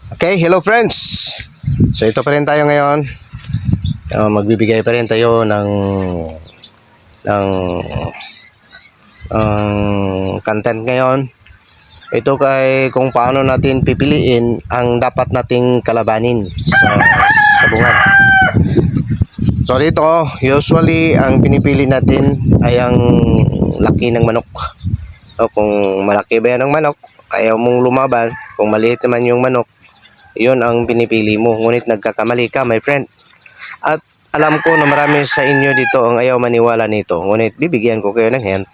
Okay, hello friends. So ito pa rin tayo ngayon. Magbibigay pa rin tayo ng content ngayon. Ito kay kung paano natin pipiliin ang dapat nating kalabanin sa sabungan. So dito, usually ang pinipili natin ay ang laki ng manok. O kung malaki ba yan ang manok, ayaw mong lumaban. Kung maliit naman yung manok, yun ang pinipili mo. Ngunit nagkakamali ka, my friend. At alam ko na marami sa inyo dito ang ayaw maniwala nito. Ngunit bibigyan ko kayo ng hint.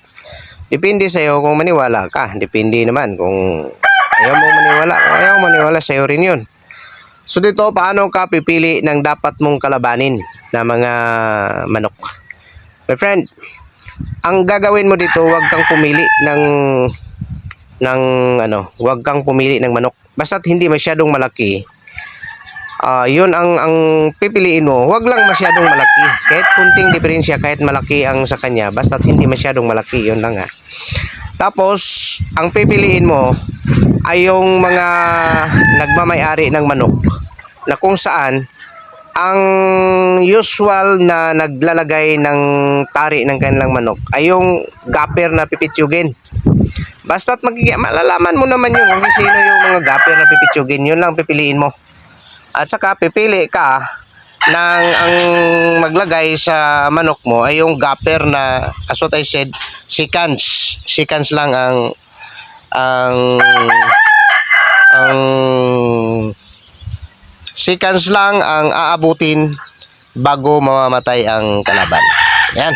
Depende sa iyo kung maniwala ka. Depende naman kung ayaw mo maniwala. Kung ayaw maniwala, sa iyo rin yun. So dito, paano ka pipili ng dapat mong kalabanin na mga manok? My friend, ang gagawin mo dito, huwag kang pumili huwag kang pumili ng manok. Basta't hindi masyadong malaki. Yun ang pipiliin mo. Huwag lang masyadong malaki. Kahit kunting diferensya, kahit malaki ang sa kanya, basta't hindi masyadong malaki, yun lang ha. Tapos, ang pipiliin mo ay yung mga nagmamay-ari ng manok na kung saan ang usual na naglalagay ng tari ng kanilang manok ay yung gapper na pipitsugin. Basta't malalaman mo naman yun kung sino yung mga gapper na pipitsugin. Yun lang pipiliin mo. At saka pipili ka ng ang maglagay sa manok mo ay yung gapper na, as what I said, seconds. Seconds lang ang seconds lang ang aabutin bago mamamatay ang kalaban. Yan.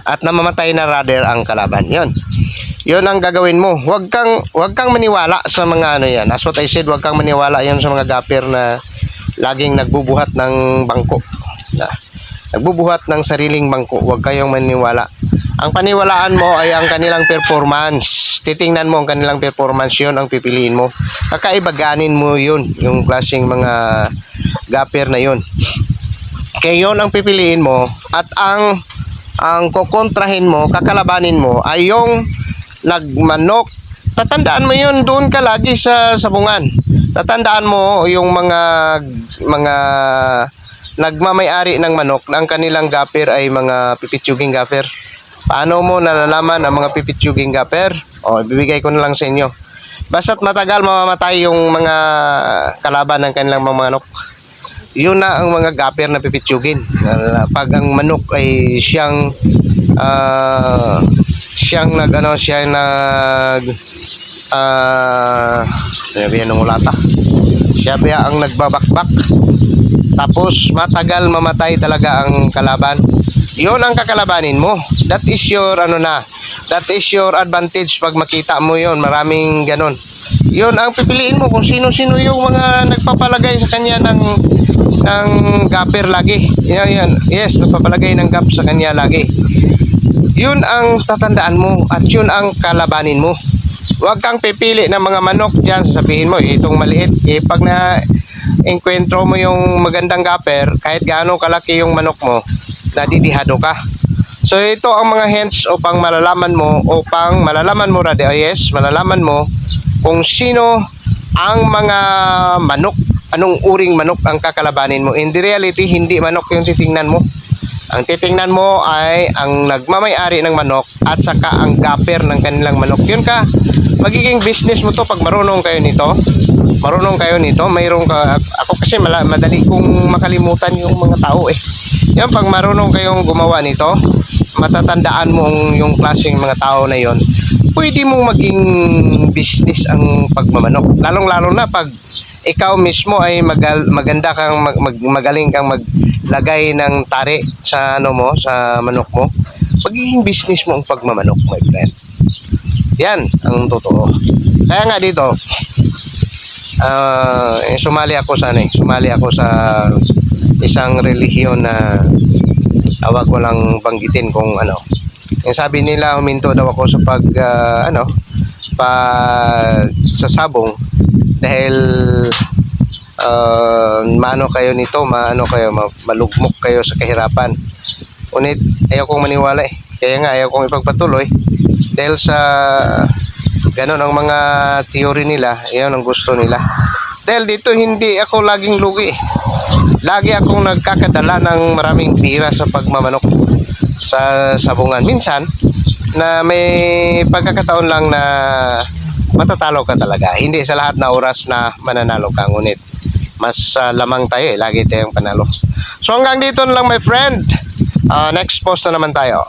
At namamatay na rather ang kalaban. Yun ang gagawin mo. Huwag kang maniwala sa mga yan. As what I said, huwag kang maniwala yan sa mga gapper na laging nagbubuhat ng bangko. Nagbubuhat ng sariling bangko. Huwag kayong maniwala. Ang paniwalaan mo ay ang kanilang performance. Titingnan mo ang kanilang performance, yun ang pipiliin mo. Kakaibaganin mo yun, yung klaseng mga gapper na yun. Kaya yun ang pipiliin mo. At ang kukontrahin mo, kakalabanin mo ay yung nagmanok. Tatandaan mo yun, doon ka lagi sa sabungan. Tatandaan mo yung mga nagmamay-ari ng manok na ang kanilang gapper ay mga pipitsuging gapper. Paano mo nalalaman ang mga pipitsuging gapper? Ibibigay ko na lang sa inyo. Basta't matagal mamamatay yung mga kalaban ng kanilang mga manok, yun na ang mga gapper na pipitsugin. Pag ang manok ay siyang siya biya ang nagbabakbak, tapos matagal mamatay talaga ang kalaban, yun ang kakalabanin mo. That is your that is your advantage. Pag makita mo yun, maraming ganon, yun ang pipiliin mo kung sino-sino yung mga nagpapalagay sa kanya ng gapper lagi. Yan. Yes, nagpapalagay ng gap sa kanya lagi. Yun ang tatandaan mo at yun ang kalabanin mo. Huwag kang pipili ng mga manok dyan. Sasabihin mo, itong maliit. Pag na-enkwentro mo yung magandang gapper, kahit gaano kalaki yung manok mo, nadidihado ka. So ito ang mga hints upang malalaman mo malalaman mo kung sino ang mga manok, anong uring manok ang kakalabanin mo. In the reality, hindi manok yung titingnan mo. Ang titingnan mo ay ang nagmamay-ari ng manok at saka ang gapper ng kanilang manok. Yun ka, magiging business mo to pag marunong kayo nito. Mayroon ka, ako kasi madali kong makalimutan yung mga tao Yan, pag marunong kayong gumawa nito, matatandaan mo yung klaseng mga tao na yon. Pwede mong maging business ang pagmamanok. Lalong-lalo na pag ikaw mismo ay magaling kang maglagay ng tari sa sa manok mo. Magiging business mo ang pagmamanok, my friend. Yan ang totoo. Kaya nga dito, sumali ako sa isang relihiyon na wag ko lang banggitin kung ano. Yung sabi nila, huminto daw ako sa sasabong dahil malugmok kayo sa kahirapan. Ngunit ayaw kong maniwala Kaya nga ayaw kong ipagpatuloy dahil sa Ganon ang mga theory nila. Yan ang gusto nila. Dahil dito hindi ako laging lugi. Lagi akong nagkakadala ng maraming pira sa pagmamanok sa sabungan. Minsan, na may pagkakataon lang na matatalo ka talaga. Hindi sa lahat na oras na mananalo ka. Ngunit, mas lamang tayo eh. Lagi tayong panalo. So hanggang dito na lang my friend. Next post na naman tayo.